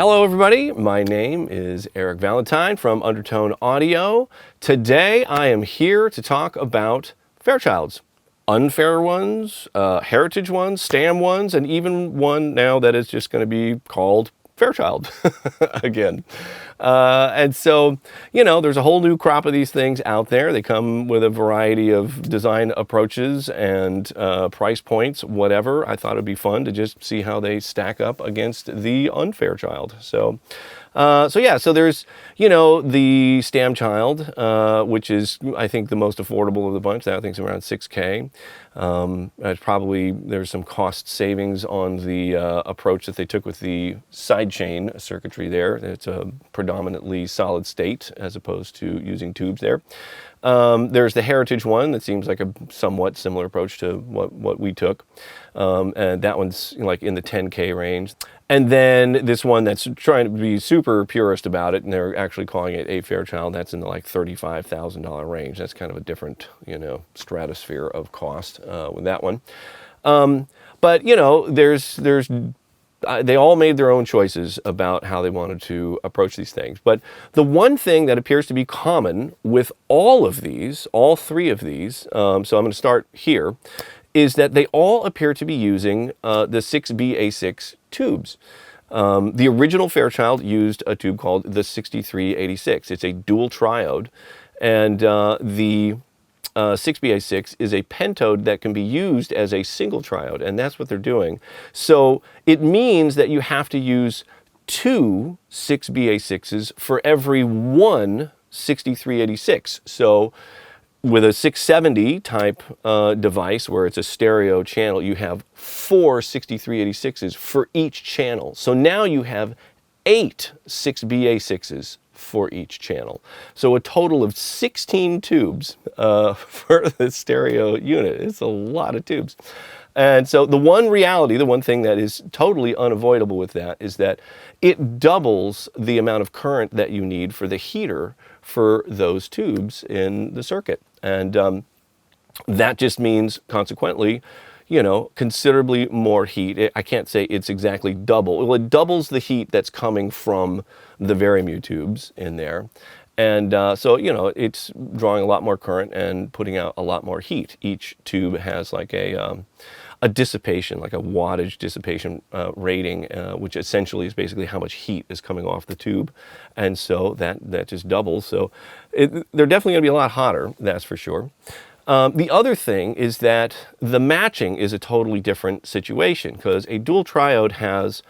Hello everybody, my name is Eric Valentine from Undertone Audio. Today I am here to talk about Fairchilds. Unfair ones, heritage ones, STAM ones, and even one now that is just going to be called Fairchild again. And so, you know, there's a whole new crop of these things out there. They come with a variety of design approaches and price points, whatever. I thought it'd be fun to just see how they stack up against the UnFairchild. So there's, you know, the STAM Child, which is, I think, the most affordable of the bunch. That I think is around $6K. There's some cost savings on the approach that they took with the sidechain circuitry there. It's a predominantly solid state as opposed to using tubes there. There's the Heritage one that seems like a somewhat similar approach to what we took. And that one's like in the 10K range. And then this one that's trying to be super purist about it, and they're actually calling it a Fairchild, that's in the like $35,000 range. That's kind of a different, you know, stratosphere of cost with that one. But, you know, they all made their own choices about how they wanted to approach these things. But the one thing that appears to be common with all of these, all three of these, so I'm going to start here, is that they all appear to be using the 6BA6 tubes. The original Fairchild used a tube called the 6386. It's a dual triode, and the 6BA6 is a pentode that can be used as a single triode, and that's what they're doing. So it means that you have to use two 6BA6s for every one 6386. So with a 670 type device where it's a stereo channel, you have four 6386s for each channel. So now you have 8 6BA6s for each channel. So a total of 16 tubes for the stereo unit. It's a lot of tubes. And so the one thing that is totally unavoidable with that is that it doubles the amount of current that you need for the heater for those tubes in the circuit. And that just means, consequently, you know, considerably more heat. I can't say it's exactly double. Well, it doubles the heat that's coming from the Varimu tubes in there. And so, you know, it's drawing a lot more current and putting out a lot more heat. Each tube has like a dissipation, like a wattage dissipation rating, which essentially is basically how much heat is coming off the tube. And so that just doubles. So they're definitely going to be a lot hotter, that's for sure. The other thing is that the matching is a totally different situation, because a dual triode has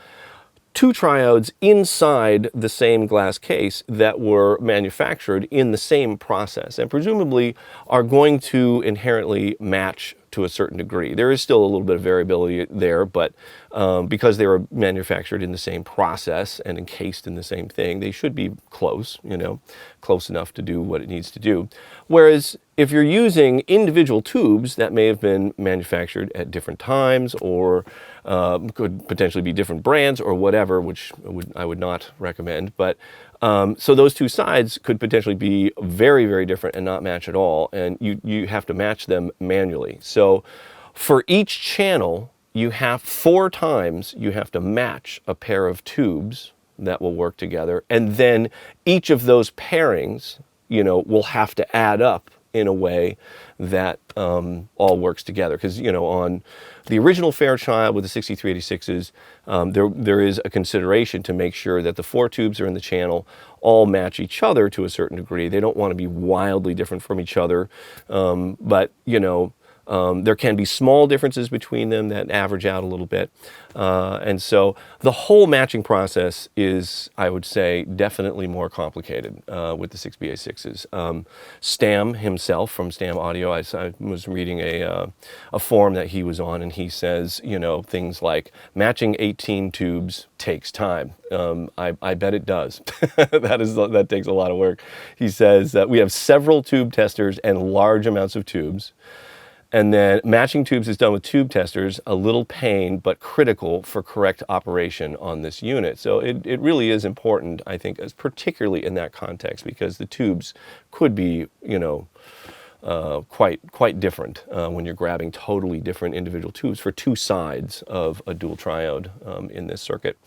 two triodes inside the same glass case that were manufactured in the same process and presumably are going to inherently match to a certain degree. There is still a little bit of variability there, but because they were manufactured in the same process and encased in the same thing, they should be close, you know, close enough to do what it needs to do. Whereas if you're using individual tubes that may have been manufactured at different times or could potentially be different brands or whatever, which I would not recommend, but so those two sides could potentially be very, very different and not match at all, and you have to match them manually. So for each channel, you have 4 times you have to match a pair of tubes that will work together, and then each of those pairings, you know, will have to add up in a way that all works together. Because, you know, on the original Fairchild with the 6386s, there is a consideration to make sure that the 4 tubes are in the channel all match each other to a certain degree. They don't want to be wildly different from each other, but, you know, there can be small differences between them that average out a little bit. And so the whole matching process is, I would say, definitely more complicated with the 6BA6s. Stam himself from STAM Audio, I was reading a forum that he was on, and he says, you know, things like matching 18 tubes takes time. I bet it does. That takes a lot of work. He says that we have several tube testers and large amounts of tubes. And then matching tubes is done with tube testers, a little pain, but critical for correct operation on this unit. So it really is important, I think, as particularly in that context, because the tubes could be, you know, quite different when you're grabbing totally different individual tubes for two sides of a dual triode in this circuit.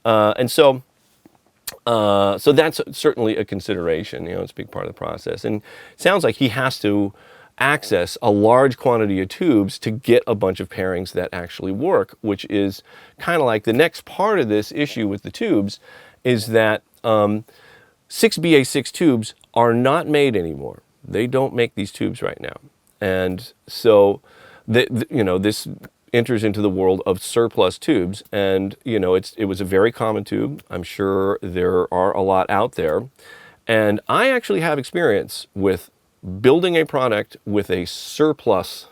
And so So that's certainly a consideration. It's a big part of the process. And it sounds like he has to access a large quantity of tubes to get a bunch of pairings that actually work, which is kind of like the next part of this issue with the tubes is that 6BA6 tubes are not made anymore. They don't make these tubes right now. And so, this enters into the world of surplus tubes. And, it was a very common tube. I'm sure there are a lot out there. And I actually have experience with building a product with a surplus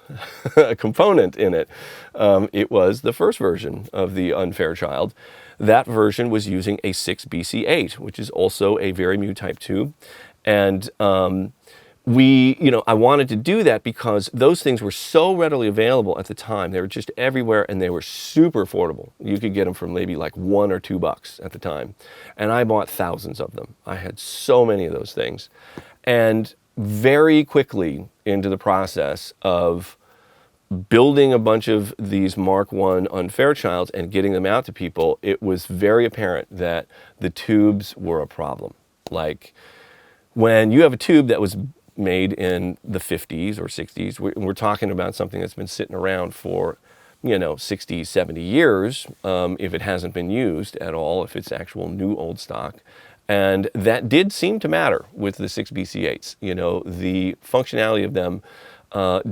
component in it. It was the first version of the UnFairchild. That version was using a 6BC8, which is also a very mu type tube. And I wanted to do that because those things were so readily available at the time. They were just everywhere and they were super affordable. You could get them for maybe like $1 or $2 at the time. And I bought thousands of them. I had so many of those things. And very quickly into the process of building a bunch of these Mark I UnFairchilds and getting them out to people, it was very apparent that the tubes were a problem. Like when you have a tube that was made in the 50s or 60s, we're talking about something that's been sitting around for 60, 70 years, if it hasn't been used at all, if it's actual new old stock. And that did seem to matter with the 6BC8s. The functionality of them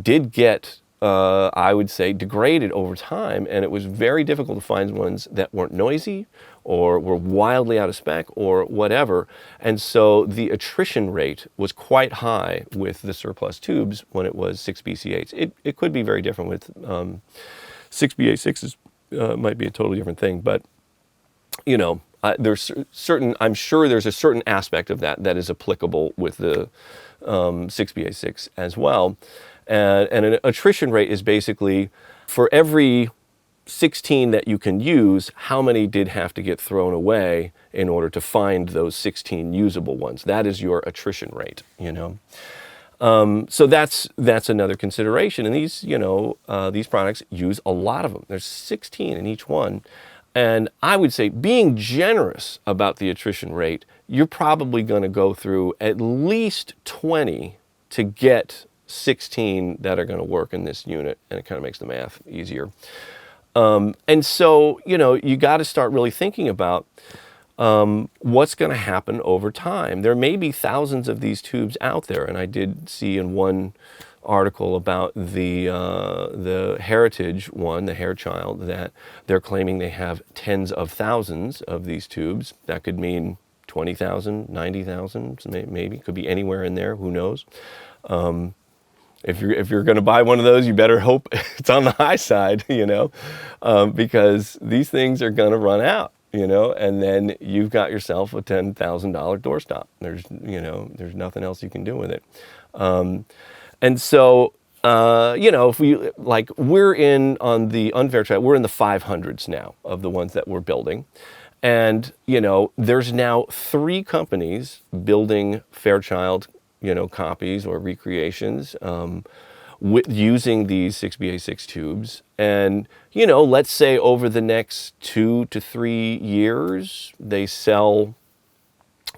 did get, I would say, degraded over time, and it was very difficult to find ones that weren't noisy or were wildly out of spec or whatever. And so the attrition rate was quite high with the surplus tubes when it was 6BC8s. It could be very different with 6BA6s, might be a totally different thing, but I'm sure there's a certain aspect of that is applicable with the 6BA6 as well. And an attrition rate is basically for every 16 that you can use, how many did have to get thrown away in order to find those 16 usable ones. That is your attrition rate, So that's another consideration. And these products use a lot of them. There's 16 in each one. And I would say being generous about the attrition rate, you're probably going to go through at least 20 to get 16 that are going to work in this unit. And it kind of makes the math easier. And so, you got to start really thinking about what's going to happen over time. There may be thousands of these tubes out there. And I did see in one article about the Heritage one, the Herchild, that they're claiming they have tens of thousands of these tubes. That could mean 20,000, 90,000, maybe. Could be anywhere in there. Who knows? If you're going to buy one of those, you better hope it's on the high side, because these things are going to run out, and then you've got yourself a $10,000 doorstop. There's nothing else you can do with it. And so, if we're in on the UnFairchild, we're in the 500s now of the ones that we're building. And, there's now 3 companies building Fairchild, copies or recreations using these 6BA6 tubes. And, let's say over the next 2 to 3 years, they sell,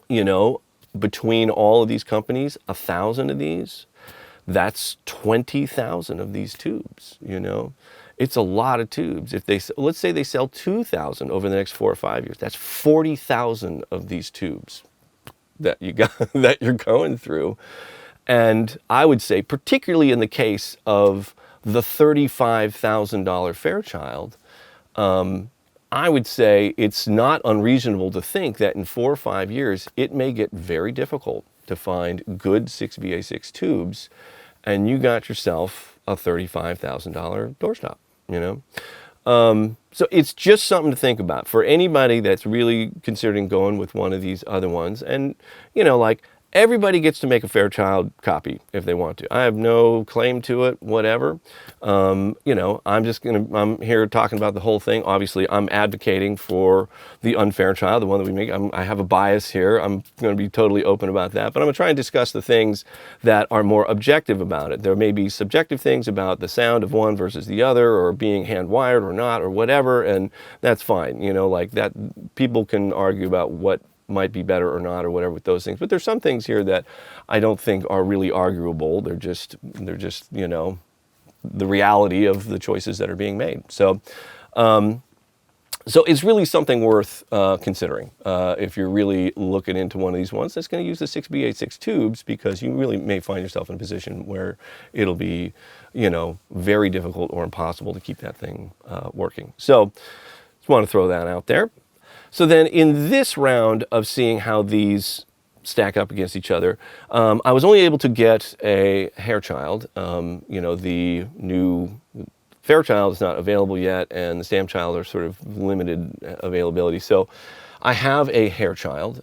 between all of these companies, 1,000 of these. That's 20,000 of these tubes, It's a lot of tubes. Let's say they sell 2,000 over the next 4 or 5 years, that's 40,000 of these tubes that you're going through. And I would say, particularly in the case of the $35,000 Fairchild, I would say it's not unreasonable to think that in 4 or 5 years, it may get very difficult to find good 6BA6 tubes, and you got yourself a $35,000 doorstop, So it's just something to think about for anybody that's really considering going with one of these other ones. And, everybody gets to make a Fairchild copy if they want to. I have no claim to it, whatever. I'm here talking about the whole thing. Obviously, I'm advocating for the UnFairchild, the one that we make. I have a bias here. I'm going to be totally open about that. But I'm going to try and discuss the things that are more objective about it. There may be subjective things about the sound of one versus the other, or being hand-wired or not, or whatever, and that's fine. That people can argue about what might be better or not or whatever with those things. But there's some things here that I don't think are really arguable. They're just you know, the reality of the choices that are being made. So it's really something worth considering if you're really looking into one of these ones that's going to use the 6B86 tubes, because you really may find yourself in a position where it'll be, you know, very difficult or impossible to keep that thing working. So just want to throw that out there. So then in this round of seeing how these stack up against each other, I was only able to get a Hairchild. You know, the new Fairchild is not available yet, and the Stamchild are sort of limited availability. So I have a Hairchild,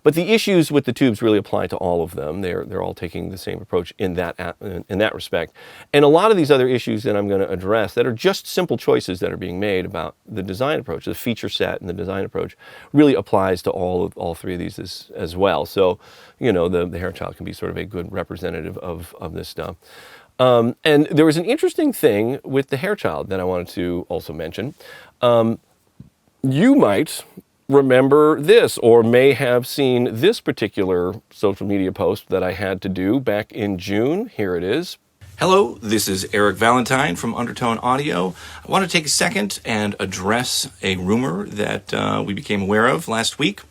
but the issues with the tubes really apply to all of them. They're all taking the same approach in that respect. And a lot of these other issues that I'm going to address that are just simple choices that are being made about the design approach, the feature set and the design approach, really applies to all three of these as well. So, you know, the Hairchild can be sort of a good representative of this stuff. And there was an interesting thing with the Hairchild that I wanted to also mention. You might remember this, or may have seen this particular social media post that I had to do back in June. Here it is. Hello, this is Eric Valentine from Undertone Audio. I want to take a second and address a rumor that we became aware of last week.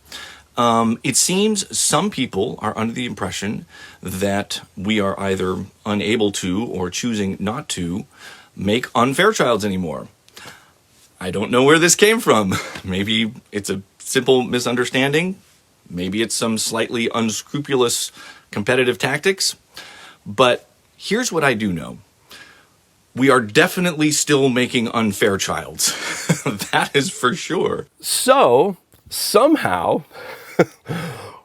It seems some people are under the impression that we are either unable to or choosing not to make UnFairchilds anymore. I don't know where this came from. Maybe it's a simple misunderstanding. Maybe it's some slightly unscrupulous competitive tactics. But here's what I do know. We are definitely still making UnFairchilds. That is for sure. So, somehow,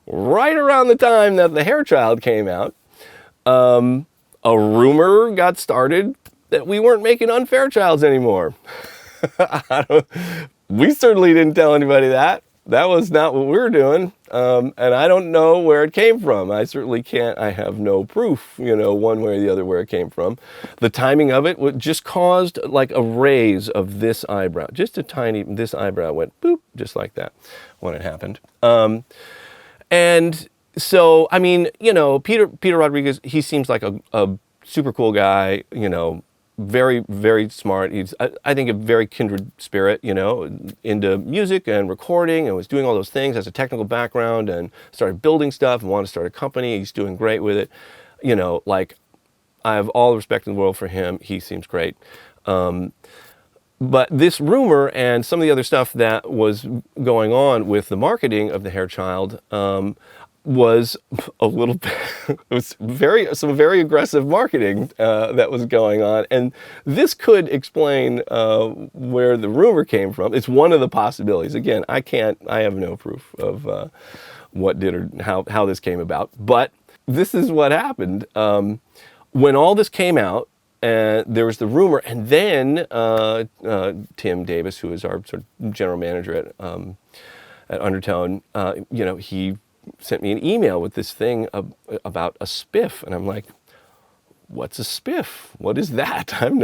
right around the time that the Hairchild came out, a rumor got started that we weren't making UnFairchilds anymore. We certainly didn't tell anybody that. That was not what we were doing. And I don't know where it came from. I certainly can't. I have no proof, you know, one way or the other where it came from. The timing of it just caused like a raise of this eyebrow. Just a tiny, this eyebrow went boop, just like that when it happened. And so, I mean, you know, Peter Rodriguez, he seems like a super cool guy, you know, very, very smart. He's, I think, a very kindred spirit, you know, into music and recording, and was doing all those things, has a technical background, and started building stuff and wanted to start a company. He's doing great with it. You know, like, I have all the respect in the world for him. He seems great. But this rumor and some of the other stuff that was going on with the marketing of the Hairchild was a little bit, it was some very aggressive marketing that was going on. And this could explain where the rumor came from. It's one of the possibilities. Again, I have no proof of what did or how this came about. But this is what happened. When all this came out, there was the rumor, and then Tim Davis, who is our sort of general manager at Undertone, you know, he sent me an email with this thing about a spiff, and I'm like, what's a spiff? What is that? I don't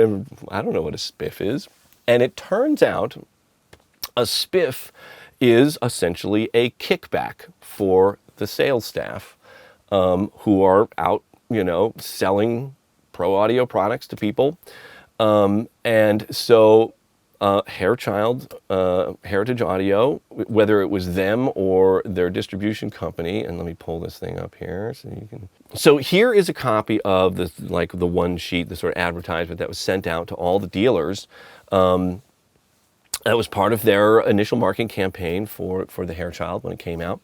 know what a spiff is. And it turns out a spiff is essentially a kickback for the sales staff who are out, you know, selling pro audio products to people. And so Hairchild, Heritage Audio, whether it was them or their distribution company, and let me pull this thing up here so you can. So here is a copy of the one sheet, the sort of advertisement that was sent out to all the dealers. That was part of their initial marketing campaign for the Hairchild when it came out.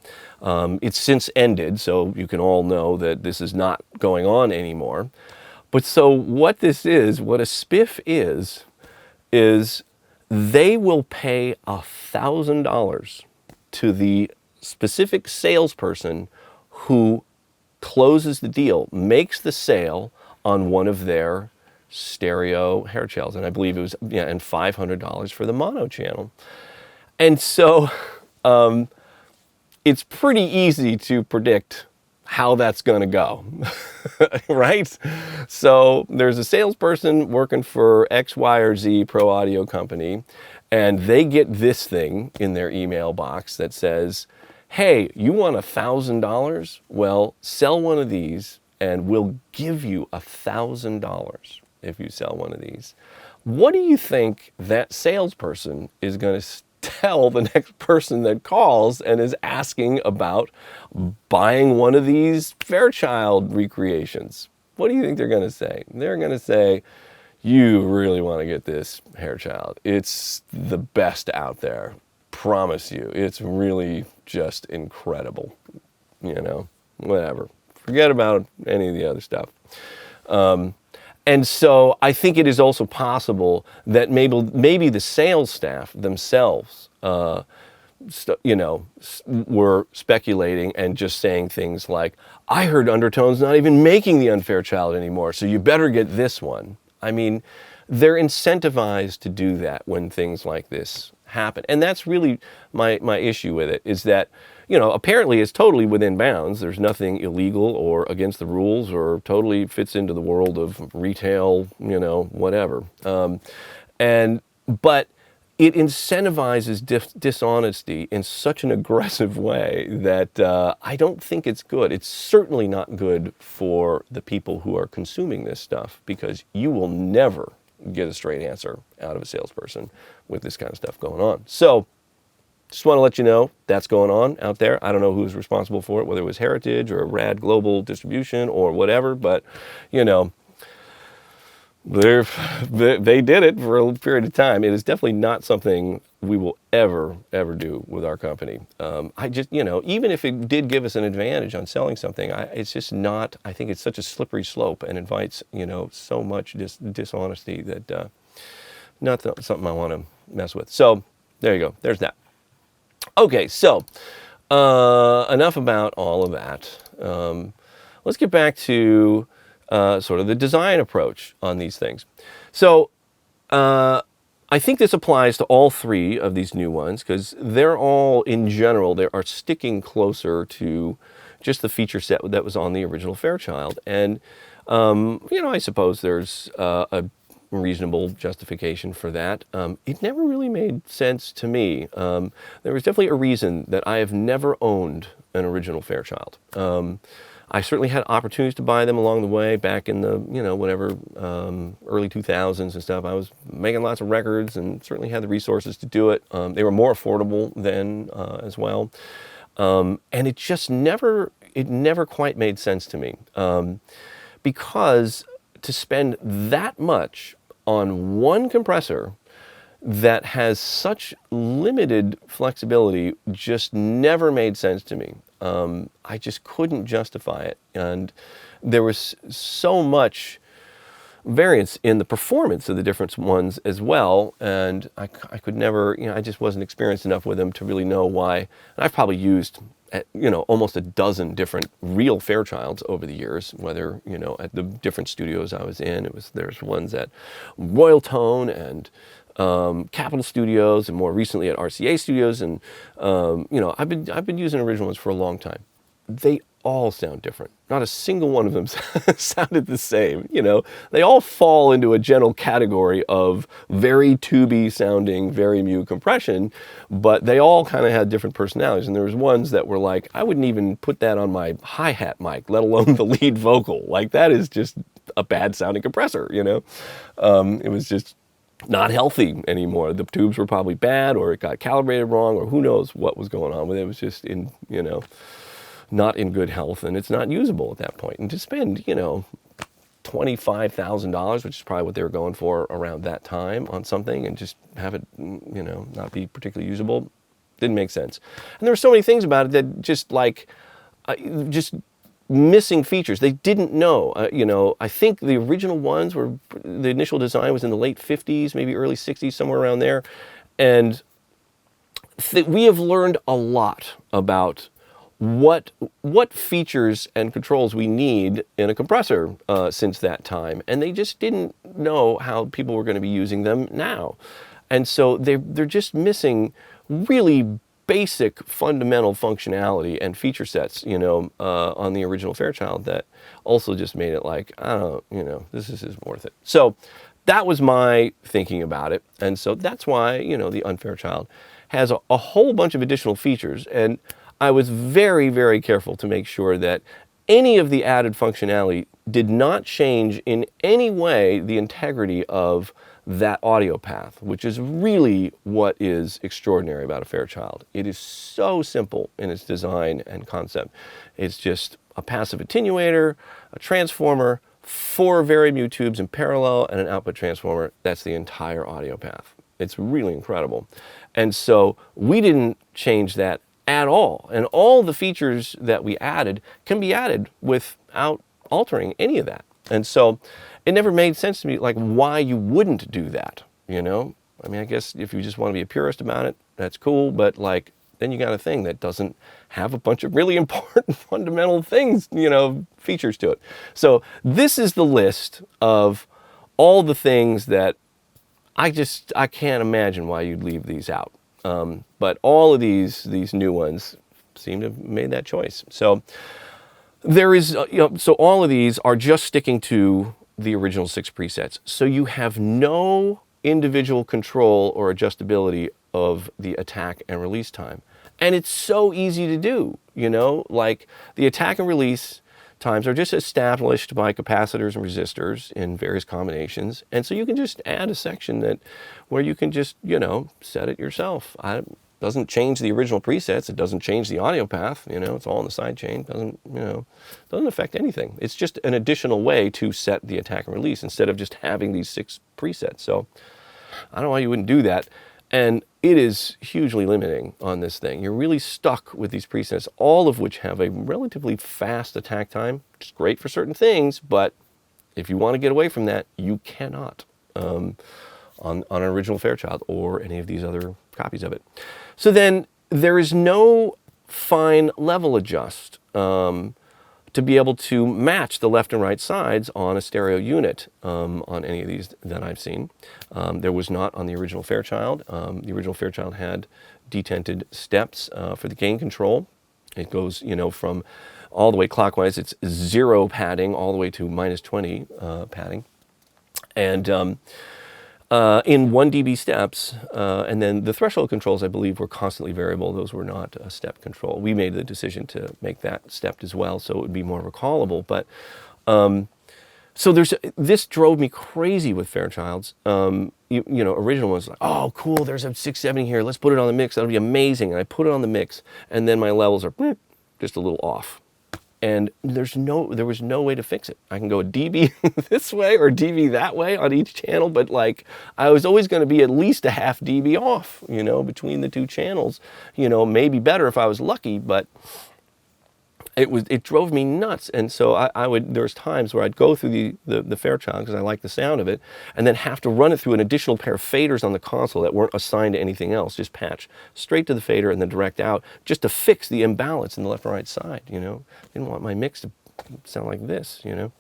It's since ended, so you can all know that this is not going on anymore. But so what this is, what a spiff is they will pay $1,000 to the specific salesperson who closes the deal, makes the sale on one of their stereo Hairchilds. And I believe it was, yeah, and $500 for the mono channel. And so it's pretty easy to predict how that's going to go, right? So there's a salesperson working for X, Y, or Z pro audio company, and they get this thing in their email box that says, hey, you want $1,000? Well, sell one of these and we'll give you $1,000 if you sell one of these. What do you think that salesperson is going to tell the next person that calls and is asking about buying one of these Fairchild recreations? What do you think they're going to say? They're going to say, you really want to get this Hairchild. It's the best out there. Promise you. It's really just incredible. Whatever. Forget about any of the other stuff. And so I think it is also possible that maybe the sales staff themselves, were speculating and just saying things like, I heard Undertone's not even making the UnFairchild anymore, so you better get this one. I mean, they're incentivized to do that when things like this happen. And that's really my issue with it, is that, apparently it's totally within bounds. There's nothing illegal or against the rules or totally fits into the world of retail, whatever. But it incentivizes dishonesty in such an aggressive way that I don't think it's good. It's certainly not good for the people who are consuming this stuff, because you will never get a straight answer out of a salesperson with this kind of stuff going on. So just want to let you know that's going on out there. I don't know who's responsible for it, whether it was Heritage or Rad Global Distribution or whatever, but they did it for a period of time. It is definitely not something we will ever do with our company. I just, even if it did give us an advantage on selling something, it's just not. I think it's such a slippery slope and invites, so much dishonesty that not something I want to mess with. So there you go. There's that. Okay, so enough about all of that. Let's get back to sort of the design approach on these things. So I think this applies to all three of these new ones, because they're all, in general, they are sticking closer to just the feature set that was on the original Fairchild. And, I suppose there's a reasonable justification for that. It never really made sense to me. There was definitely a reason that I have never owned an original Fairchild. I certainly had opportunities to buy them along the way back in the, early 2000s and stuff. I was making lots of records and certainly had the resources to do it. They were more affordable then as well. And it just never quite made sense to me. Because to spend that much on one compressor that has such limited flexibility just never made sense to me. I just couldn't justify it. And there was so much variance in the performance of the different ones as well. And I could never, I just wasn't experienced enough with them to really know why. And I've probably used, almost a dozen different real Fairchilds over the years, whether, at the different studios I was in. There's ones at Royal Tone and Capitol Studios, and more recently at RCA Studios, and I've been using original ones for a long time. They all sound different. Not a single one of them sounded the same. They all fall into a general category of very tubey sounding, very mute compression, but they all kind of had different personalities. And there was ones that were like, I wouldn't even put that on my hi-hat mic, let alone the lead vocal. Like, that is just a bad sounding compressor. It was just not healthy anymore. The tubes were probably bad, or it got calibrated wrong, or who knows what was going on with it. It was just not in good health, and it's not usable at that point. And to spend, $25,000, which is probably what they were going for around that time, on something and just have it, not be particularly usable, didn't make sense. And there were so many things about it that just missing features. They didn't know. I think the original ones the initial design was in the late 50s, maybe early 60s, somewhere around there. And we have learned a lot about what features and controls we need in a compressor since that time. And they just didn't know how people were going to be using them now. And so they're just missing really basic fundamental functionality and feature sets, on the original Fairchild, that also just made it like, I don't, this isn't worth it. So that was my thinking about it. And so that's why, the UnFairchild has a whole bunch of additional features. And I was very, very careful to make sure that any of the added functionality did not change in any way the integrity of that audio path, which is really what is extraordinary about a Fairchild. It is so simple in its design and concept. It's just a passive attenuator, a transformer, 4 vari-mu tubes in parallel, and an output transformer. That's the entire audio path. It's really incredible. And so we didn't change that at all. And all the features that we added can be added without altering any of that. And so it never made sense to me, like, why you wouldn't do that, you know? I mean, I guess if you just want to be a purist about it, that's cool, but like, then you got a thing that doesn't have a bunch of really important fundamental things, you know, features to it. So this is the list of all the things that I can't imagine why you'd leave these out. But all of these new ones seem to have made that choice. So there is, so all of these are just sticking to the original 6 presets. So you have no individual control or adjustability of the attack and release time. And it's so easy to do, you know, like the attack and release times are just established by capacitors and resistors in various combinations. And so you can just add a section where you can just, you know, set it yourself. It doesn't change the original presets. It doesn't change the audio path. You know, it's all in the side chain. Doesn't affect anything. It's just an additional way to set the attack and release instead of just having these 6 presets. So I don't know why you wouldn't do that. And it is hugely limiting on this thing. You're really stuck with these presets, all of which have a relatively fast attack time, which is great for certain things, but if you want to get away from that, you cannot on an original Fairchild or any of these other copies of it. So then there is no fine level adjust to be able to match the left and right sides on a stereo unit on any of these that I've seen. There was not on the original Fairchild. The original Fairchild had detented steps for the gain control. It goes, you know, from all the way clockwise, it's 0 padding all the way to -20 padding. And in 1 dB steps, and then the threshold controls, I believe, were constantly variable. Those were not a step control. We made the decision to make that stepped as well, so it would be more recallable. But so this drove me crazy with Fairchilds. You know, original was like, oh, cool, there's a 670 here. Let's put it on the mix. That'll be amazing. And I put it on the mix, and then my levels are just a little off. And there was no way to fix it. I can go a dB this way or dB that way on each channel, but like I was always going to be at least a half dB off, you know, between the 2 channels. You know, maybe better if I was lucky, but it drove me nuts. And so there's times where I'd go through the Fairchild because I like the sound of it, and then have to run it through an additional pair of faders on the console that weren't assigned to anything else, just patch straight to the fader and then direct out, just to fix the imbalance in the left and right side, you know. I didn't want my mix to sound like this, you know.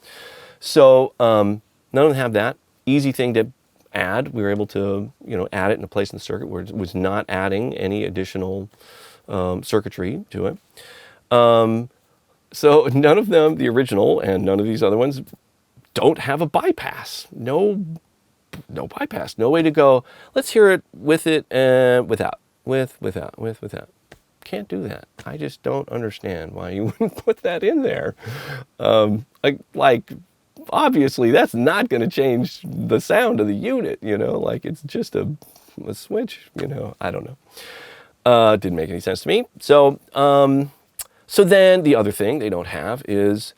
So none of them have that. Easy thing to add. We were able to, you know, add it in a place in the circuit where it was not adding any additional circuitry to it. So none of them, the original and none of these other ones, don't have a bypass. No bypass. No way to go, let's hear it with it and without. Without. Can't do that. I just don't understand why you wouldn't put that in there. Like, obviously, that's not going to change the sound of the unit, you know? Like, it's just a switch, you know? I don't know. Didn't make any sense to me. So then the other thing they don't have is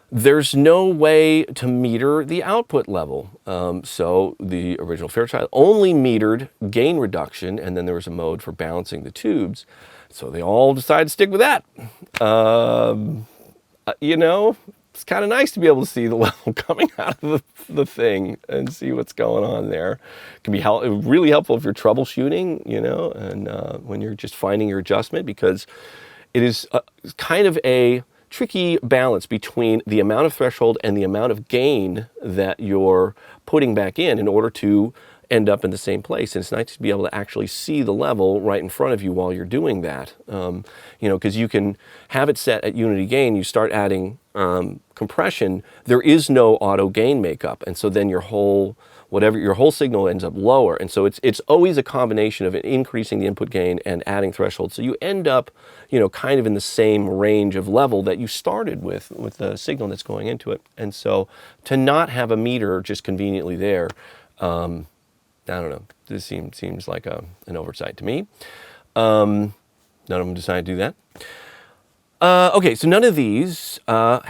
there's no way to meter the output level. So the original Fairchild only metered gain reduction, and then there was a mode for balancing the tubes. So they all decided to stick with that. You know, it's kind of nice to be able to see the level coming out of the thing and see what's going on there. It can be really helpful if you're troubleshooting, you know, and when you're just finding your adjustment, because it is kind of a tricky balance between the amount of threshold and the amount of gain that you're putting back in order to end up in the same place. And it's nice to be able to actually see the level right in front of you while you're doing that. You know, because you can have it set at unity gain, you start adding compression, there is no auto gain makeup. And so then your whole whatever, your whole signal ends up lower. And so it's always a combination of increasing the input gain and adding threshold. So you end up, kind of in the same range of level that you started with the signal that's going into it. And so to not have a meter just conveniently there, I don't know, this seems like an oversight to me. None of them decided to do that. Okay, so none of these none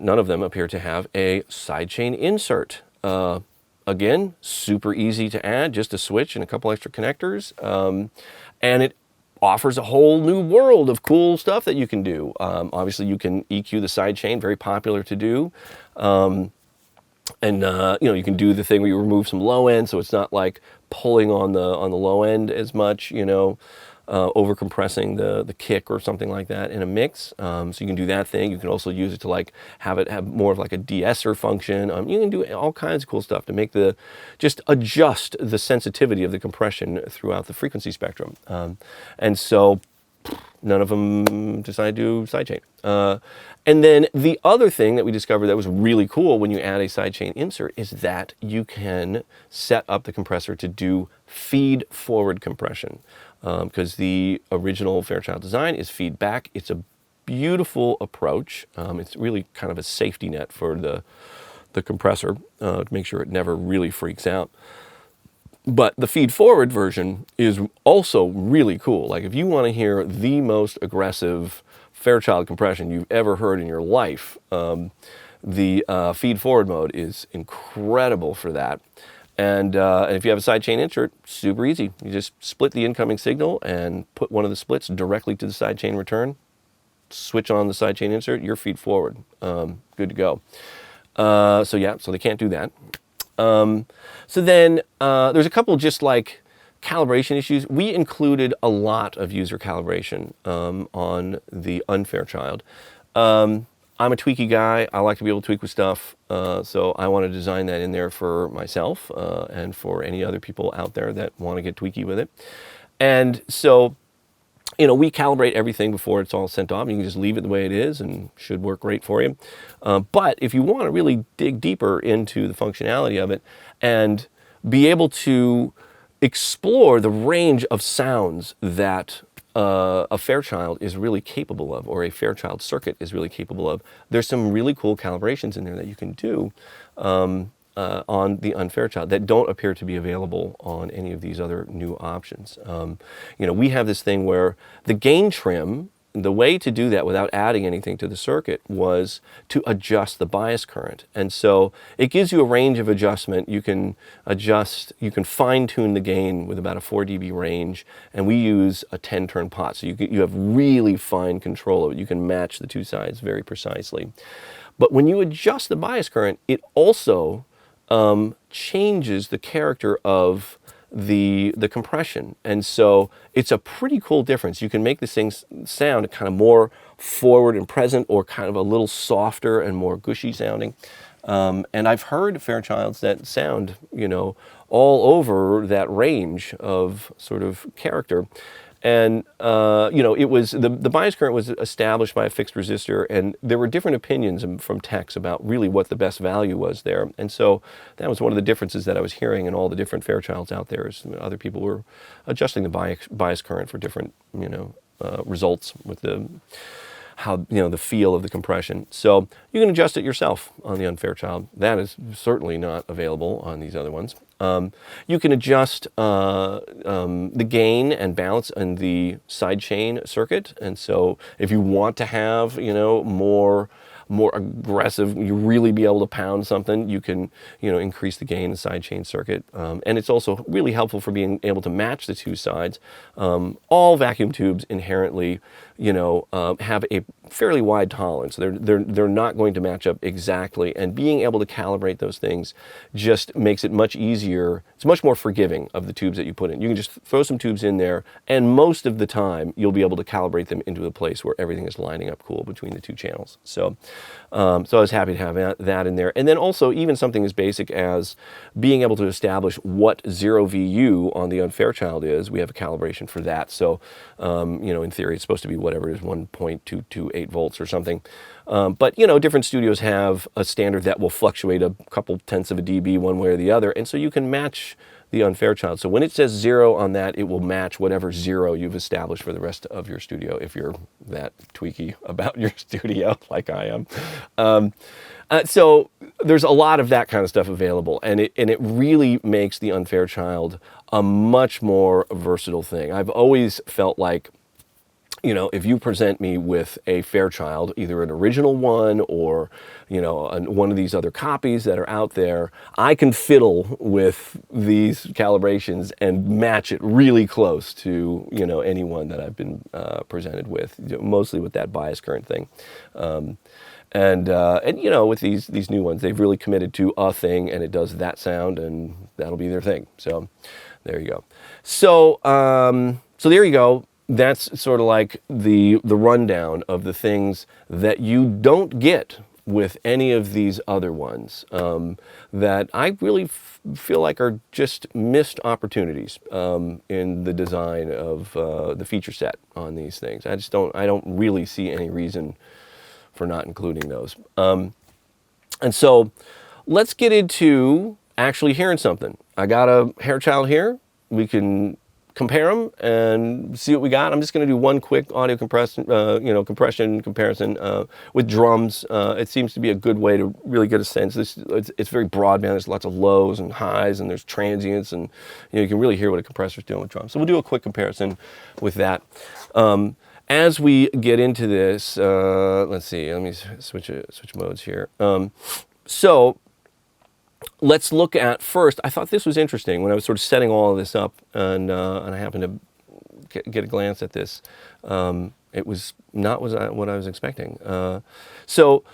of them appear to have a sidechain insert. Again, super easy to add, just a switch and a couple extra connectors. And it offers a whole new world of cool stuff that you can do. Obviously, you can EQ the sidechain, very popular to do. And you can do the thing where you remove some low end, so it's not like pulling on the low end as much, over compressing the kick or something like that in a mix. So you can do that thing. You can also use it to like have more of like a de-esser function. You can do all kinds of cool stuff to just adjust the sensitivity of the compression throughout the frequency spectrum. And so none of them decided to do sidechain. And then the other thing that we discovered that was really cool when you add a sidechain insert is that you can set up the compressor to do feed-forward compression. Because the original Fairchild design is feedback. It's a beautiful approach. It's really kind of a safety net for the compressor to make sure it never really freaks out. But the feed-forward version is also really cool. Like if you want to hear the most aggressive Fairchild compression you've ever heard in your life, the feed-forward mode is incredible for that. And if you have a sidechain insert, super easy. You just split the incoming signal and put one of the splits directly to the sidechain return. Switch on the sidechain insert, you're feed forward. Good to go. So they can't do that. So then there's a couple just like calibration issues. We included a lot of user calibration on the UnFairchild. I'm a tweaky guy. I like to be able to tweak with stuff. So I want to design that in there for myself and for any other people out there that want to get tweaky with it. And so, we calibrate everything before it's all sent off. You can just leave it the way it is and should work great for you. But if you want to really dig deeper into the functionality of it and be able to explore the range of sounds that a Fairchild is really capable of, or a Fairchild circuit is really capable of, there's some really cool calibrations in there that you can do on the UnFairchild that don't appear to be available on any of these other new options. We have this thing where the gain trim, the way to do that without adding anything to the circuit was to adjust the bias current. And so it gives you a range of adjustment. You can fine tune the gain with about a 4 dB range, and we use a 10-turn pot. So you have really fine control of it. You can match the two sides very precisely. But when you adjust the bias current, it also changes the character of the compression. And so it's a pretty cool difference. You can make this thing sound kind of more forward and present, or kind of a little softer and more gushy sounding. And I've heard Fairchilds that sound, all over that range of sort of character. And, it was, the bias current was established by a fixed resistor, and there were different opinions from techs about really what the best value was there. And so that was one of the differences that I was hearing in all the different Fairchilds out there, is other people were adjusting the bias current for different, results with the feel of the compression. So you can adjust it yourself on the UnFairchild. That is certainly not available on these other ones. You can adjust the gain and balance in the sidechain circuit. And so if you want to have, more aggressive, you really be able to pound something, you can, increase the gain in the sidechain circuit. And it's also really helpful for being able to match the two sides. All vacuum tubes inherently, have a fairly wide tolerance. They're not going to match up exactly, and being able to calibrate those things just makes it much easier. It's much more forgiving of the tubes that you put in. You can just throw some tubes in there, and most of the time you'll be able to calibrate them into a place where everything is lining up cool between the two channels. So I was happy to have that in there. And then also even something as basic as being able to establish what 0VU on the UnFairchild is. We have a calibration for that. So, in theory, it's supposed to be whatever whatever it is, 1.228 volts or something. But, you know, different studios have a standard that will fluctuate a couple tenths of a dB one way or the other. And so you can match the UnFairchild. So when it says 0 on that, it will match whatever 0 you've established for the rest of your studio, if you're that tweaky about your studio like I am. So there's a lot of that kind of stuff available, and it really makes the UnFairchild a much more versatile thing. I've always felt like, you know, if you present me with a Fairchild, either an original one or, you know, one of these other copies that are out there, I can fiddle with these calibrations and match it really close to, you know, any one that I've been presented with, mostly with that bias current thing. And you know, with these new ones, they've really committed to a thing, and it does that sound, and that'll be their thing. So there you go. So so there you go. That's sort of like the rundown of the things that you don't get with any of these other ones, that I really feel like are just missed opportunities in the design of the feature set on these things. I don't really see any reason for not including those. And so let's get into actually hearing something. I got a Herichild here. We can compare them and see what we got. I'm just going to do one quick audio compression comparison with drums. It seems to be a good way to really get a sense. It's very broadband. There's lots of lows and highs, and there's transients, and you can really hear what a compressor's doing with drums. So we'll do a quick comparison with that. As we get into this, let's see. Let me switch modes here. So let's look at first. I thought this was interesting when I was sort of setting all of this up, and I happened to get a glance at this. It was not what I was expecting. So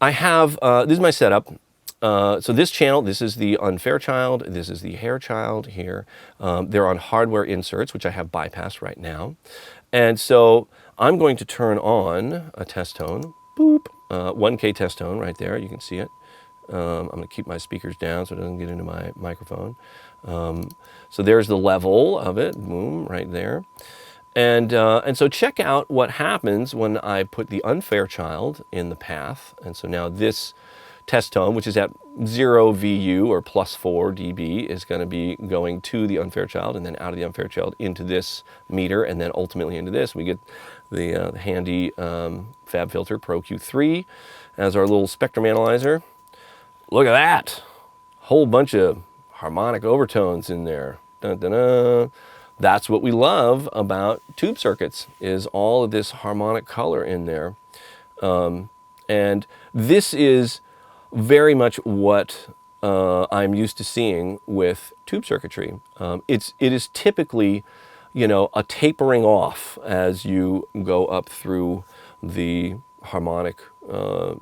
I have this is my setup. So this channel, this is the UnFairchild, this is the Herchild here. They're on hardware inserts, which I have bypassed right now. And so I'm going to turn on a test tone, boop, 1K test tone right there, you can see it. I'm going to keep my speakers down so it doesn't get into my microphone. So there's the level of it, boom, right there. And so check out what happens when I put the UnFairchild in the path. And so now this test tone, which is at 0 VU or plus 4 dB, is going to be going to the UnFairchild and then out of the UnFairchild into this meter and then ultimately into this. We get the handy FabFilter Pro Q3 as our little spectrum analyzer. Look at that! Whole bunch of harmonic overtones in there. Dun, dun, dun. That's what we love about tube circuits, is all of this harmonic color in there. And this is very much what I'm used to seeing with tube circuitry. It is typically, you know, a tapering off as you go up through the harmonic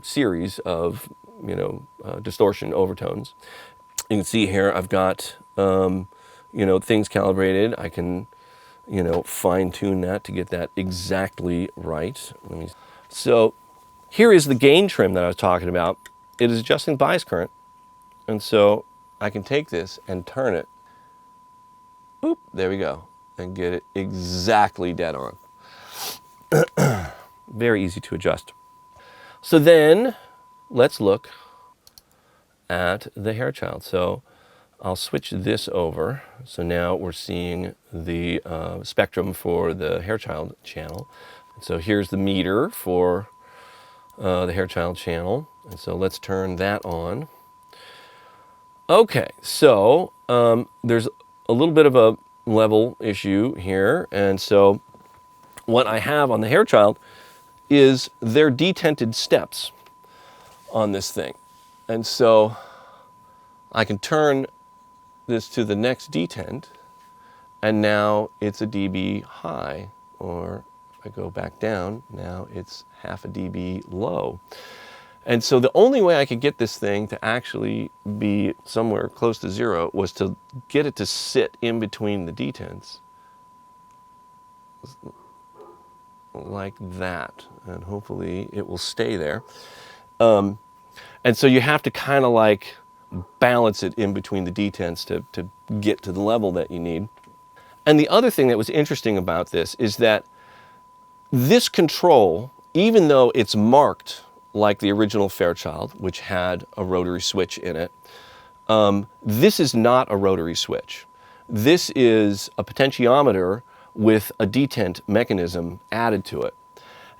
series of, you know, distortion overtones. You can see here I've got, you know, things calibrated. I can, you know, fine tune that to get that exactly right. So here is the gain trim that I was talking about. It is adjusting bias current. And so I can take this and turn it. Oop, there we go. And get it exactly dead on. Very easy to adjust. So then let's look at the Herchild. So I'll switch this over. So now we're seeing the spectrum for the Herchild channel. And so here's the meter for the Herchild channel. And so let's turn that on. Okay, so there's a little bit of a level issue here. And so what I have on the Herchild is their detented steps on this thing. And so I can turn this to the next detent, and now it's a dB high, or if I go back down, now it's half a dB low. And so the only way I could get this thing to actually be somewhere close to 0 was to get it to sit in between the detents. Like that. And hopefully it will stay there. And so you have to kind of like balance it in between the detents to get to the level that you need. And the other thing that was interesting about this is that This control, even though it's marked like the original Fairchild, which had a rotary switch in it, this is not a rotary switch. This is a potentiometer with a detent mechanism added to it.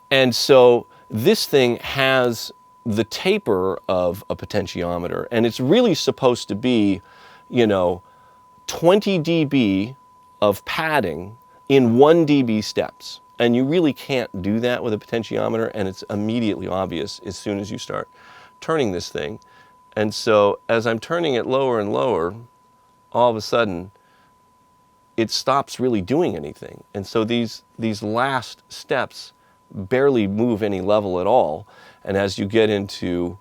And so this thing has the taper of a potentiometer, and it's really supposed to be, 20 dB of padding in 1 dB steps. And you really can't do that with a potentiometer, and it's immediately obvious as soon as you start turning this thing. And so as I'm turning it lower and lower, all of a sudden, it stops really doing anything. And so these last steps barely move any level at all. And as you get into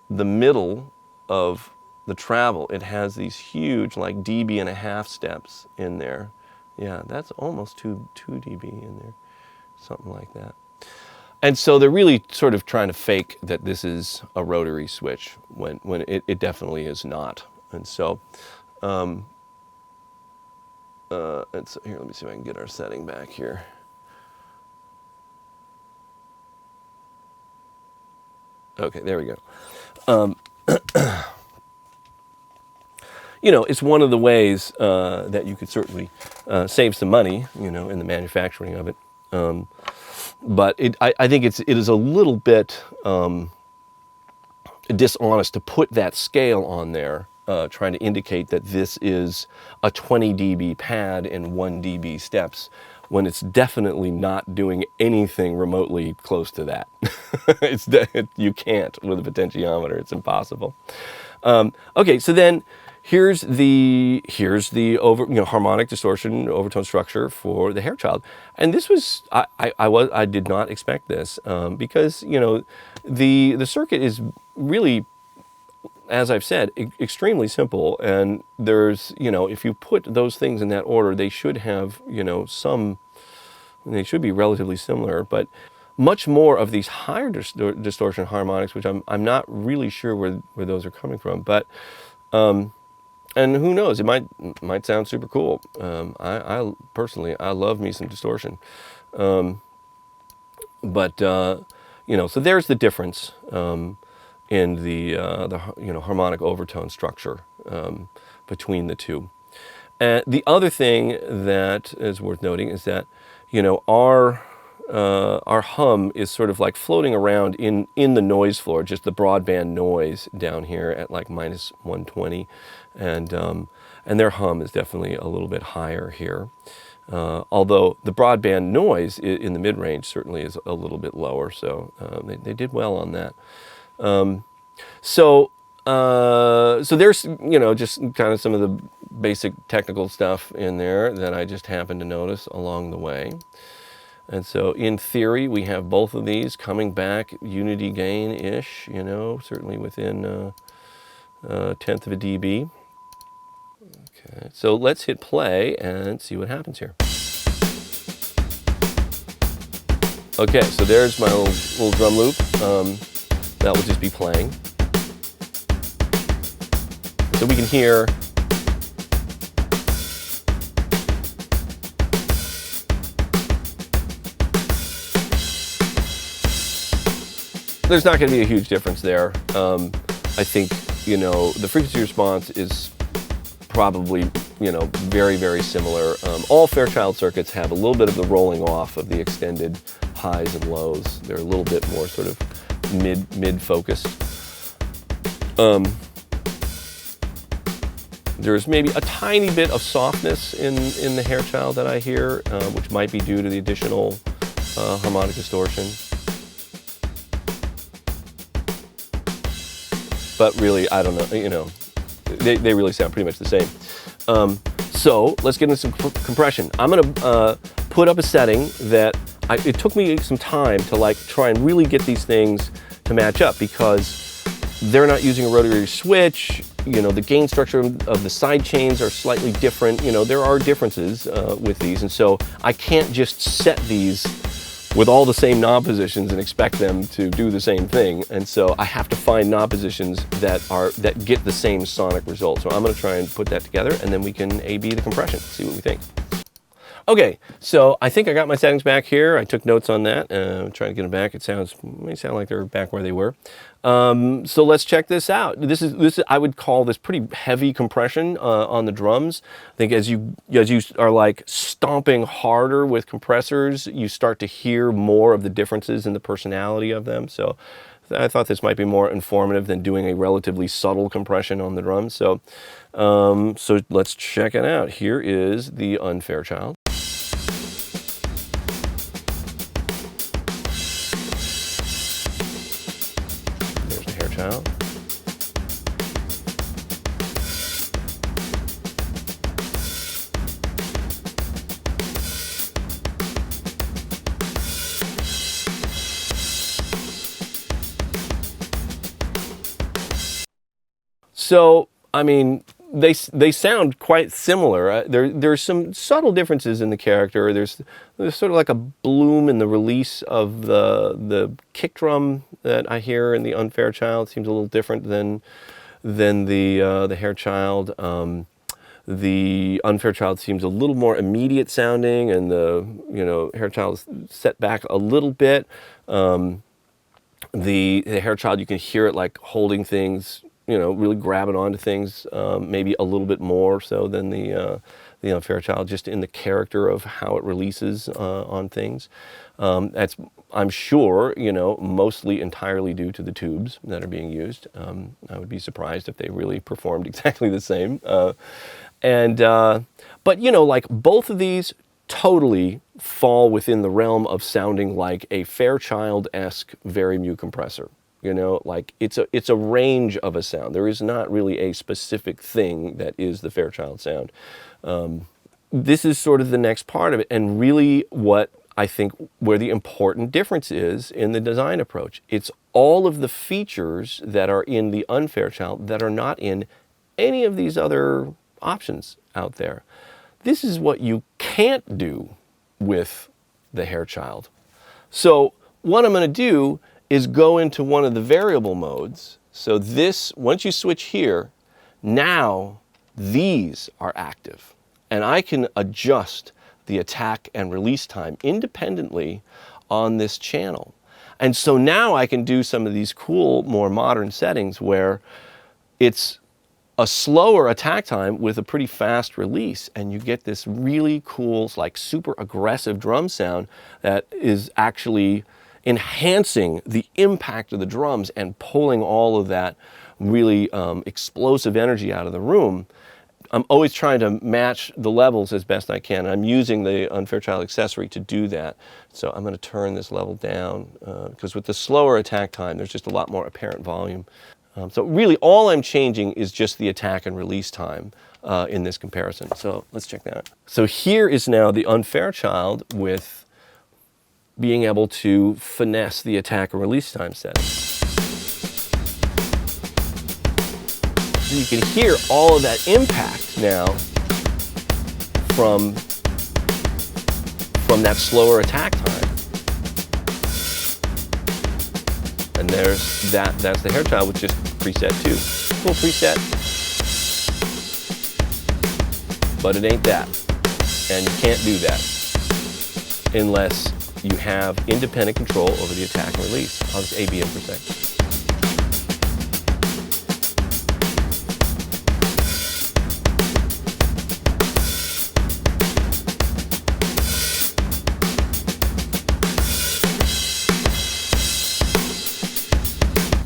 the middle of the travel, it has these huge, like dB and a half steps in there. Yeah, that's almost 2 dB in there, something like that. And so they're really sort of trying to fake that this is a rotary switch when it definitely is not. And so, here, let me see if I can get our setting back here. Okay, there we go. It's one of the ways that you could certainly save some money, in the manufacturing of it. But I think it is a little bit dishonest to put that scale on there, trying to indicate that this is a 20 dB pad in 1 dB steps, when it's definitely not doing anything remotely close to that. You can't with a potentiometer. It's impossible. Okay, so then here's the harmonic distortion overtone structure for the Herchild, and this was I did not expect this because the circuit is really, as I've said, extremely simple, and there's if you put those things in that order, they should have they should be relatively similar, but much more of these higher distortion harmonics, which I'm not really sure where those are coming from, but and who knows, it might sound super cool. I personally love me some distortion, but so there's the difference in the harmonic overtone structure between the two. And the other thing that is worth noting is that our hum is sort of like floating around in the noise floor, just the broadband noise down here at like minus 120, and their hum is definitely a little bit higher here. Although the broadband noise in the mid-range certainly is a little bit lower, so they did well on that. So there's just kind of some of the basic technical stuff in there that I just happened to notice along the way. And so in theory, we have both of these coming back unity gain-ish, certainly within a tenth of a dB. Okay, so let's hit play and see what happens here. Okay, so there's my little drum loop. That will just be playing. So we can hear there's not going to be a huge difference there. I think, the frequency response is probably, very, very similar. All Fairchild circuits have a little bit of the rolling off of the extended highs and lows. They're a little bit more sort of mid-focused. There's maybe a tiny bit of softness in the Herchild that I hear, which might be due to the additional harmonic distortion. But really, I don't know, they really sound pretty much the same. So let's get into some compression. I'm gonna put up a setting that it took me some time to try and really get these things to match up, because they're not using a rotary switch. The gain structure of the side chains are slightly different. There are differences with these, and so I can't just set these with all the same knob positions and expect them to do the same thing. And so I have to find knob positions that get the same sonic result. So I'm going to try and put that together, and then we can A/B the compression, see what we think. Okay, so I think I got my settings back here. I took notes on that. I'm trying to get them back. It may sound like they're back where they were. So let's check this out. This is I would call this pretty heavy compression on the drums. I think as you are like stomping harder with compressors, you start to hear more of the differences in the personality of them. So I thought this might be more informative than doing a relatively subtle compression on the drums. So let's check it out. Here is the UnFairchild. There's the Herchild. So, I mean, they sound quite similar. There's some subtle differences in the character. There's sort of like a bloom in the release of the kick drum that I hear in the UnFairchild. Seems a little different than the Herchild. The UnFairchild seems a little more immediate sounding, and the Herchild is set back a little bit. The Herchild, you can hear it like holding things, really grabbing onto things, maybe a little bit more so than the UnFairchild, just in the character of how it releases on things. That's, I'm sure, mostly entirely due to the tubes that are being used. I would be surprised if they really performed exactly the same. But like both of these totally fall within the realm of sounding like a Fairchild-esque Very compressor. Like it's a range of a sound. There is not really a specific thing that is the Fairchild sound. This is sort of the next part of it, and really what I think where the important difference is in the design approach. It's all of the features that are in the UnFairchild that are not in any of these other options out there. This is what you can't do with the Herchild. So what I'm going to do is go into one of the variable modes. So this, once you switch here, now these are active. And I can adjust the attack and release time independently on this channel. And so now I can do some of these cool, more modern settings where it's a slower attack time with a pretty fast release, and you get this really cool, like super aggressive drum sound that is actually enhancing the impact of the drums and pulling all of that really explosive energy out of the room. I'm always trying to match the levels as best I can. I'm using the UnFairchild accessory to do that. So I'm going to turn this level down because with the slower attack time, there's just a lot more apparent volume. So really all I'm changing is just the attack and release time in this comparison. So let's check that out. So here is now the UnFairchild with being able to finesse the attack and release time setting. So you can hear all of that impact now from that slower attack time. And that's the Herchild with just preset 2. Cool preset. But it ain't that. And you can't do that unless you have independent control over the attack and release. I'll just AB in for a second.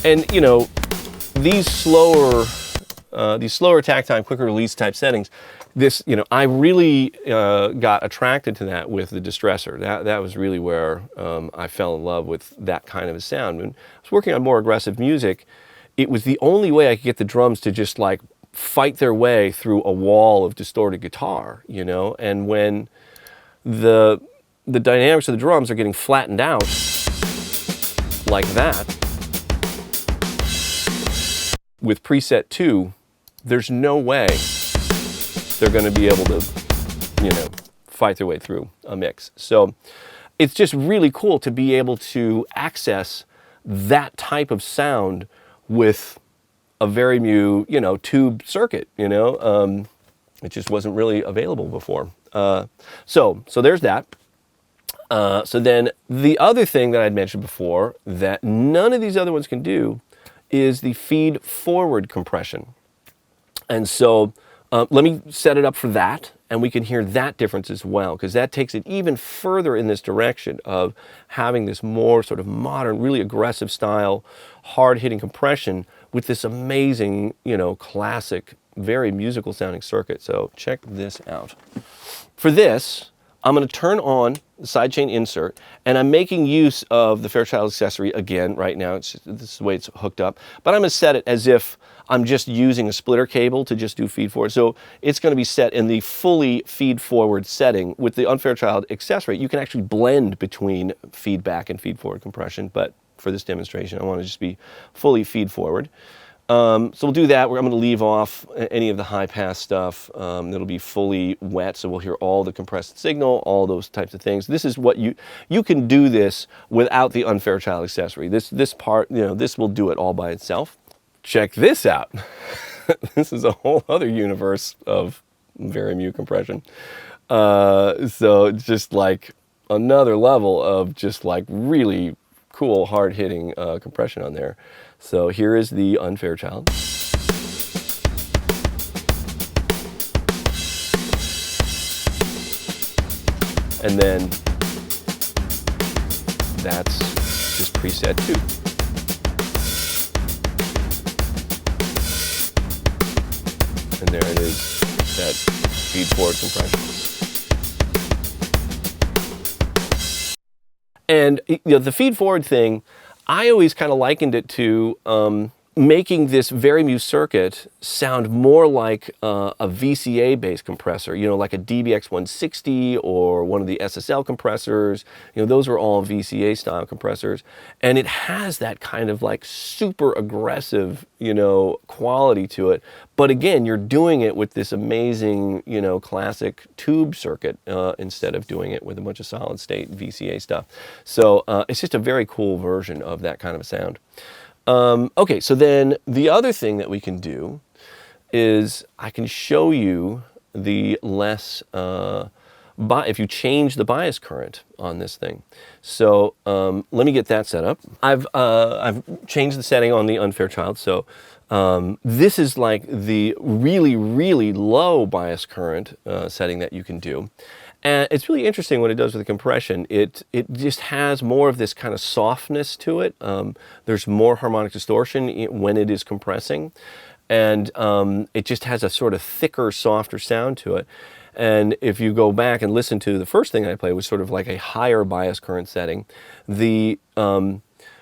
And these slower attack time, quicker release type settings, I really got attracted to that with the Distressor. That was really where I fell in love with that kind of a sound. When I was working on more aggressive music, it was the only way I could get the drums to just like fight their way through a wall of distorted guitar, And when the dynamics of the drums are getting flattened out like that, with preset 2, there's no way they're going to be able to, fight their way through a mix. So it's just really cool to be able to access that type of sound with a Very tube circuit, It just wasn't really available before. So there's that. So then the other thing that I'd mentioned before that none of these other ones can do is the feed forward compression. And so let me set it up for that, and we can hear that difference as well, because that takes it even further in this direction of having this more sort of modern, really aggressive style, hard-hitting compression with this amazing, classic, very musical sounding circuit. So check this out. For this, I'm going to turn on the sidechain insert, and I'm making use of the Fairchild accessory again right now. This is the way it's hooked up. But I'm going to set it as if I'm just using a splitter cable to just do feed forward. So it's going to be set in the fully feed forward setting. With the UnFairchild accessory, you can actually blend between feedback and feed forward compression. But for this demonstration, I want to just be fully feed forward. So we'll do that. I'm going to leave off any of the high pass stuff. It'll be fully wet, so we'll hear all the compressed signal, all those types of things. This is what you can do this without the UnFairchild accessory. This part, this will do it all by itself. Check this out. This is a whole other universe of very mute compression. So it's just like another level of just like really cool, hard-hitting compression on there. So here is the UnFairchild. And then that's just preset too. And there it is, that feed forward compression. And the feed forward thing, I always kind of likened it to making this very mute circuit sound more like a VCA-based compressor, like a DBX 160 or one of the SSL compressors. Those are all VCA-style compressors. And it has that kind of like super aggressive, quality to it. But again, you're doing it with this amazing, classic tube circuit instead of doing it with a bunch of solid-state VCA stuff. So it's just a very cool version of that kind of a sound. Okay, so then the other thing that we can do is I can show you the less, if you change the bias current on this thing. So let me get that set up. I've changed the setting on the UnFairchild. So this is like the really, really low bias current setting that you can do. And it's really interesting what it does with the compression. It just has more of this kind of softness to it. There's more harmonic distortion when it is compressing. And it just has a sort of thicker, softer sound to it. And if you go back and listen to the first thing I played, was sort of like a higher bias current setting. The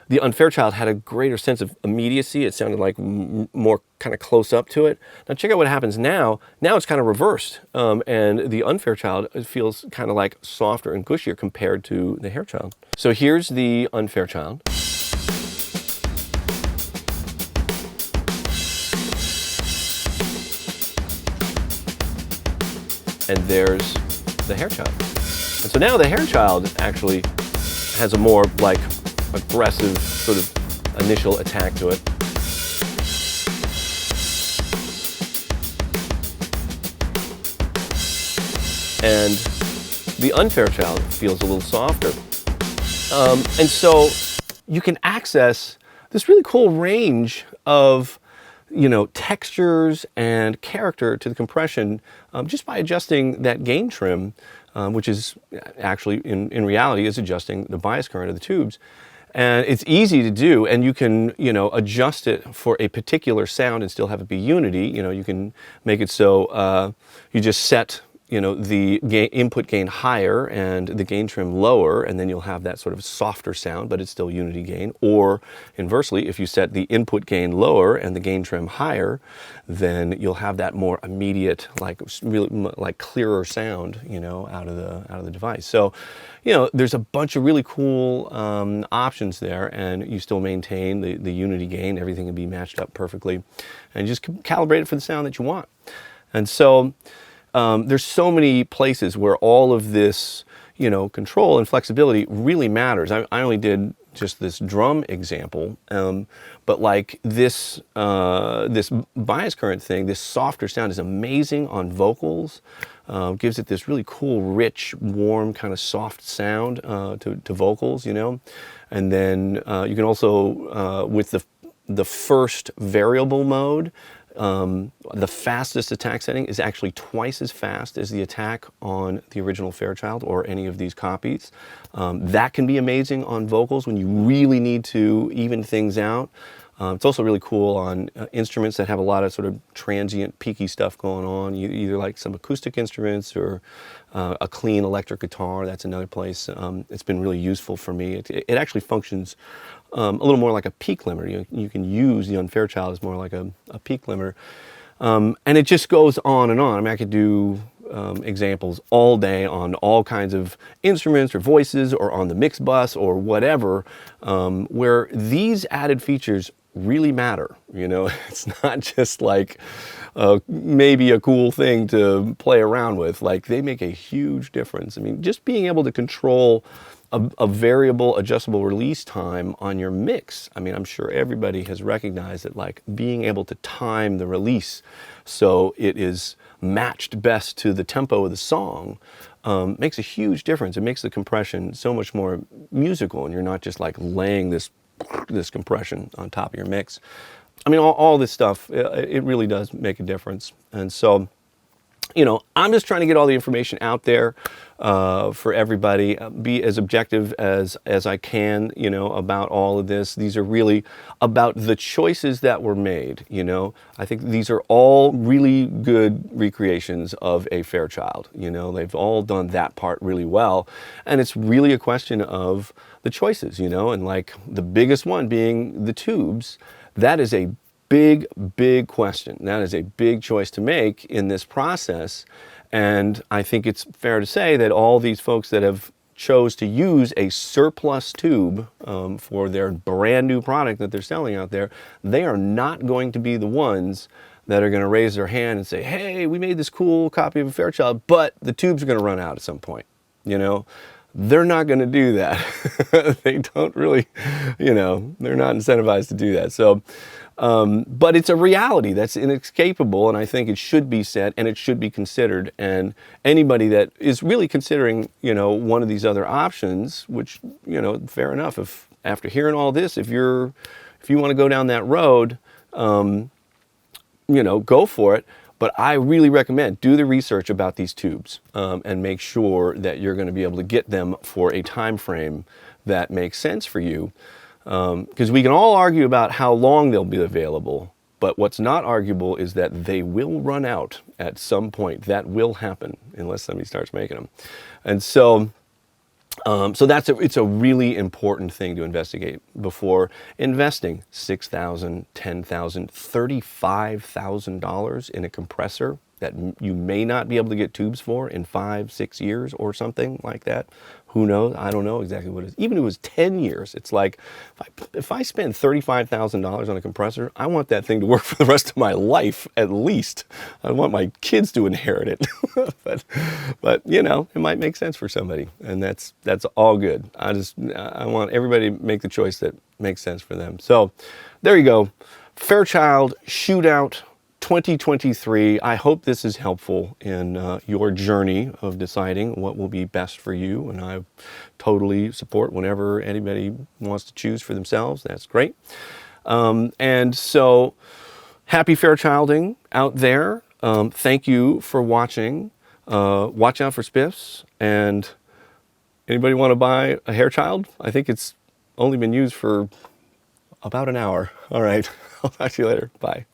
UnFairchild had a greater sense of immediacy. It sounded like more kind of close up to it. Now check out what happens now. Now it's kind of reversed. And the UnFairchild feels kind of like softer and gushier compared to the Herchild. So here's the UnFairchild. And there's the Herchild. And so now the Herchild actually has a more like aggressive sort of initial attack to it. And the UnFairchild feels a little softer. And so you can access this really cool range of textures and character to the compression just by adjusting that gain trim, which is actually in reality is adjusting the bias current of the tubes. And it's easy to do, and you can, adjust it for a particular sound and still have it be unity. You can make it so you just set, the input gain higher and the gain trim lower, and then you'll have that sort of softer sound, but it's still unity gain. Or inversely, if you set the input gain lower and the gain trim higher, then you'll have that more immediate, like really like clearer sound, out of the device. So, there's a bunch of really cool options there, and you still maintain the unity gain. Everything can be matched up perfectly, and just calibrate it for the sound that you want. And so there's so many places where all of this, control and flexibility really matters. I only did just this drum example, but like this this bias current thing, this softer sound is amazing on vocals. Gives it this really cool, rich, warm, kind of soft sound to vocals, you know. And then you can also, with the first variable mode, the fastest attack setting is actually twice as fast as the attack on the original Fairchild or any of these copies. That can be amazing on vocals when you really need to even things out. It's also really cool on instruments that have a lot of sort of transient, peaky stuff going on. Either like some acoustic instruments or a clean electric guitar. That's another place. It's been really useful for me. It actually functions a little more like a peak limiter. You can use the UnFairchild as more like a peak limiter. And it just goes on and on. I mean, I could do examples all day on all kinds of instruments or voices or on the mix bus or whatever, where these added features really matter. You know, it's not just like maybe a cool thing to play around with. Like, they make a huge difference. I mean, just being able to control a variable adjustable release time on your mix. I mean, I'm sure everybody has recognized that, like, being able to time the release so it is matched best to the tempo of the song makes a huge difference. It makes the compression so much more musical, and you're not just like laying this compression on top of your mix. I mean, all this stuff, it really does make a difference. And so, you know, I'm just trying to get all the information out there for everybody, be as objective as I can, you know, about all of this. These are really about the choices that were made, you know. I think these are all really good recreations of a Fairchild, you know. They've all done that part really well. And it's really a question of the choices, you know, and like the biggest one being the tubes. That is a big question. That is a big choice to make in this process. And I think it's fair to say that all these folks that have chose to use a surplus tube for their brand new product that they're selling out there, they are not going to be the ones that are going to raise their hand and say, hey, we made this cool copy of a Fairchild, but the tubes are going to run out at some point, you know. They're not going to do that. They don't really, you know, they're not incentivized to do that. So, but it's a reality that's inescapable, and I think it should be said and it should be considered. And anybody that is really considering, you know, one of these other options, which, you know, fair enough. If after hearing all this, if you want to go down that road, you know, go for it. But I really recommend do the research about these tubes and make sure that you're going to be able to get them for a time frame that makes sense for you. Because we can all argue about how long they'll be available, but what's not arguable is that they will run out at some point. That will happen unless somebody starts making them. And so it's a really important thing to investigate before investing $6,000, $10,000, $35,000 in a compressor that you may not be able to get tubes for in 5-6 years or something like that. Who knows? I don't know exactly what it is. Even if it was 10 years, it's like, if I spend $35,000 on a compressor, I want that thing to work for the rest of my life, at least. I want my kids to inherit it. but you know, it might make sense for somebody, and that's all good. I want everybody to make the choice that makes sense for them. So there you go. Fairchild Shootout 2023. I hope this is helpful in your journey of deciding what will be best for you, and I totally support whenever anybody wants to choose for themselves. That's great. And so happy Fairchilding out there. Thank you for watching. Watch out for spiffs. And anybody want to buy a Herchild? I think it's only been used for about an hour. All right. I'll talk to you later. Bye.